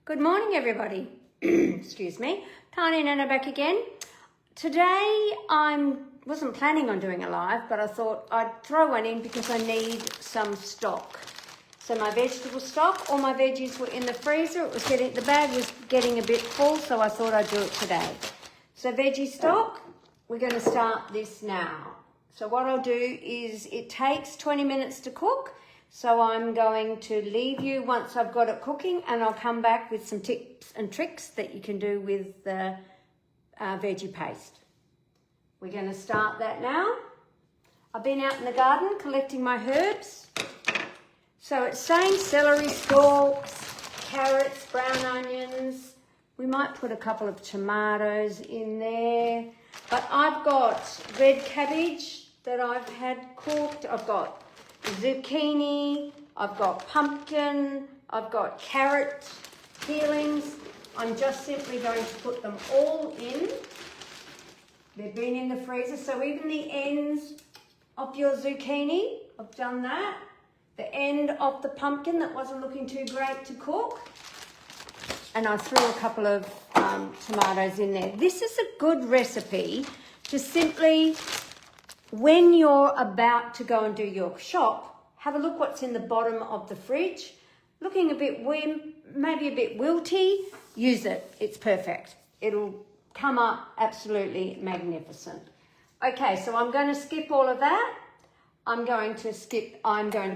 Good morning, everybody. Excuse me. Tani and Anna back again. Today I wasn't planning on doing a live, but I thought I'd throw one in because I need some stock. So my vegetable stock, all my veggies were in the freezer. The bag was getting a bit full, so I thought I'd do it today. So veggie stock, we're going to start this now. So what I'll do is it takes 20 minutes to cook. So I'm going to leave you once I've got it cooking, and I'll come back with some tips and tricks that you can do with the veggie paste. We're going to start that now. I've been out in the garden collecting my herbs. So it's saying celery stalks, carrots, brown onions. We might put a couple of tomatoes in there. But I've got red cabbage that I've had cooked. I've got zucchini, I've got pumpkin, I've got carrot peelings. I'm just simply going to put them all in. They've been in the freezer, so even the ends of your zucchini, I've done that. The end of the pumpkin that wasn't looking too great to cook. And I threw a couple of tomatoes in there. This is a good recipe to simply, when you're about to go and do your shop, have a look what's in the bottom of the fridge. Looking a bit maybe a bit wilty, use it. It's perfect. It'll come up absolutely magnificent. Okay, so I'm going to skip all of that. I'm going to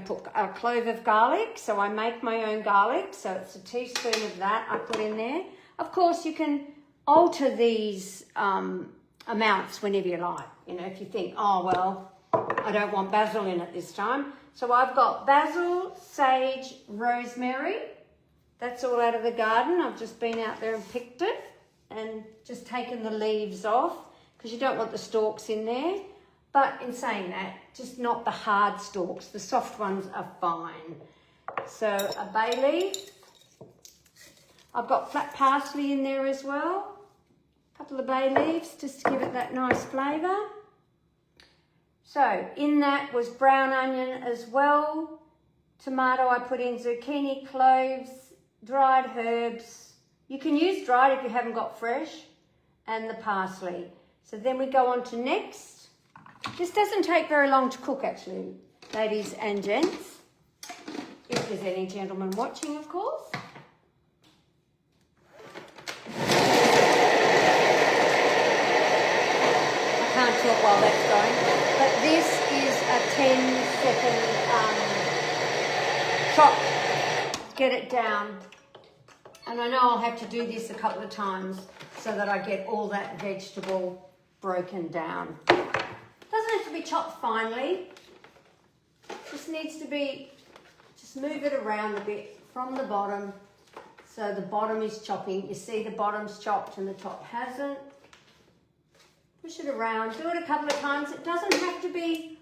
put a clove of garlic. So I make my own garlic. So it's a teaspoon of that I put in there. Of course, you can alter these amounts whenever you like. You know, if you think, oh, well, I don't want basil in it this time. So I've got basil, sage, rosemary. That's all out of the garden. I've just been out there and picked it and just taken the leaves off because you don't want the stalks in there. But in saying that, just not the hard stalks. The soft ones are fine. So a bay leaf. I've got flat parsley in there as well. A couple of bay leaves just to give it that nice flavour. So in that was brown onion as well. Tomato I put in, zucchini, cloves, dried herbs. You can use dried if you haven't got fresh. And the parsley. So then we go on to next. This doesn't take very long to cook actually, ladies and gents. If there's any gentlemen watching, of course. I can't talk while that's going. But this is a 10-second chop. Get it down. And I know I'll have to do this a couple of times so that I get all that vegetable broken down. Doesn't have to be chopped finely. Just needs to be, just move it around a bit from the bottom. So the bottom is chopping. You see the bottom's chopped and the top hasn't. Push it around, do it a couple of times. It doesn't have to be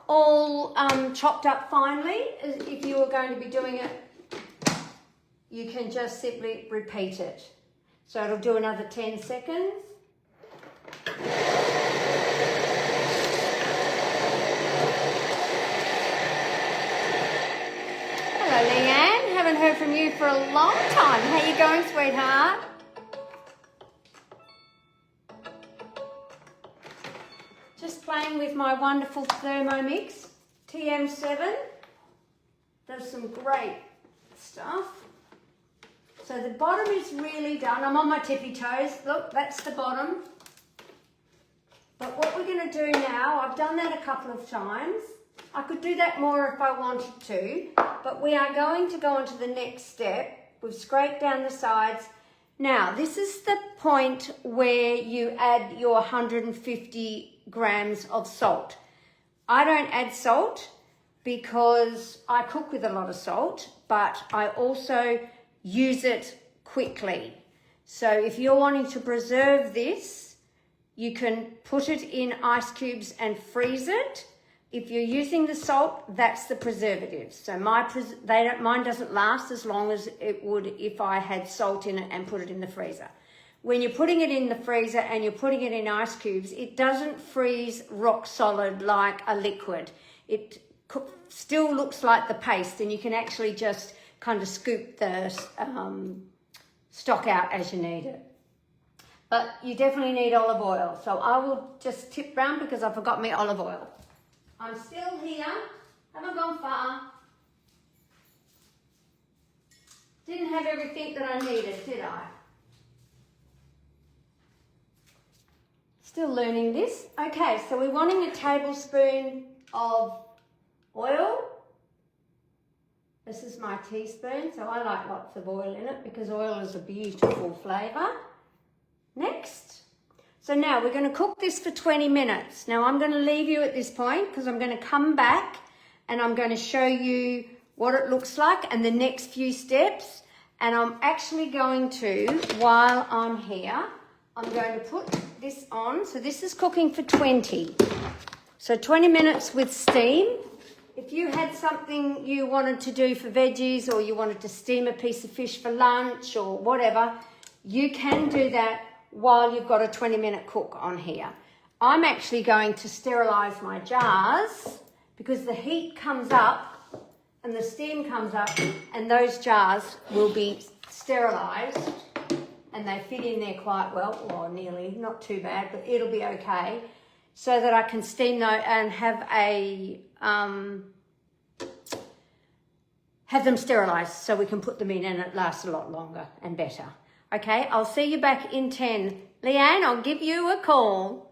all chopped up finely. If you were going to be doing it, you can just simply repeat it. So it'll do another 10 seconds. Hello, Leanne. Haven't heard from you for a long time. How you going, sweetheart? Just playing with my wonderful Thermomix TM7. Does some great stuff. So the bottom is really done. I'm on my tippy toes. Look, that's the bottom. But what we're going to do now, I've done that a couple of times. I could do that more if I wanted to, but we are going to go on to the next step. We've scraped down the sides. Now, this is the point where you add your 150 grams of salt. I don't add salt because I cook with a lot of salt, but I also use it quickly. So if you're wanting to preserve this, you can put it in ice cubes and freeze it. If you're using the salt, that's the preservative. So mine doesn't last as long as it would if I had salt in it and put it in the freezer. When you're putting it in the freezer and you're putting it in ice cubes, it doesn't freeze rock solid like a liquid. It still looks like the paste, and you can actually just kind of scoop the stock out as you need it. But you definitely need olive oil. So I will just tip round because I forgot my olive oil. I'm still here, haven't gone far. Didn't have everything that I needed, did I? Still learning this. Okay, so we're wanting a tablespoon of oil. This is my teaspoon, so I like lots of oil in it because oil is a beautiful flavour. Next. So now we're going to cook this for 20 minutes. Now I'm going to leave you at this point because I'm going to come back and I'm going to show you what it looks like and the next few steps. And I'm actually going to, while I'm here, I'm going to put this on. So this is cooking for 20. So 20 minutes with steam. If you had something you wanted to do for veggies or you wanted to steam a piece of fish for lunch or whatever, you can do that while you've got a 20-minute cook on here. I'm actually going to sterilise my jars because the heat comes up and the steam comes up and those jars will be sterilised and they fit in there quite well, or nearly, not too bad, but it'll be okay, so that I can steam those and have them sterilised so we can put them in and it lasts a lot longer and better. Okay, I'll see you back in 10. Leanne, I'll give you a call.